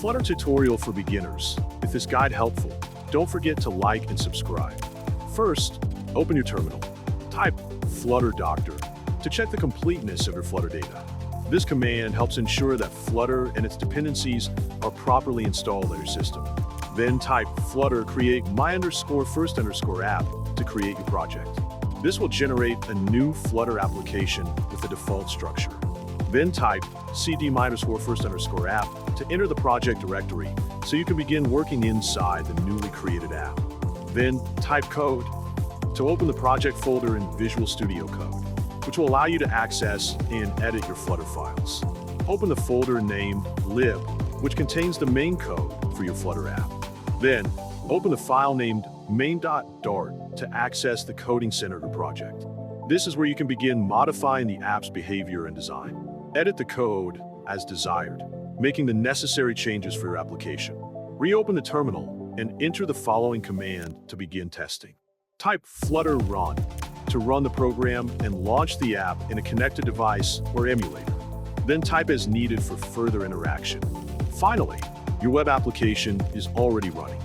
Flutter tutorial for beginners. If this guide helpful, don't forget to like and subscribe. First, open your terminal. Type Flutter Doctor to check the completeness of your Flutter data. This command helps ensure that Flutter and its dependencies are properly installed on your system. Then type Flutter create my_first_app to create your project. This will generate a new Flutter application with the default structure. Then type cd_first_app to enter the project directory so you can begin working inside the newly created app. Then type code to open the project folder in Visual Studio Code, which will allow you to access and edit your Flutter files. Open the folder named lib, which contains the main code for your Flutter app. Then open the file named main.dart to access the coding center of your project. This is where you can begin modifying the app's behavior and design. Edit the code as desired, making the necessary changes for your application. Reopen the terminal and enter the following command to begin testing. Type Flutter run to run the program and launch the app in a connected device or emulator. Then type as needed for further interaction. Finally, your web application is already running.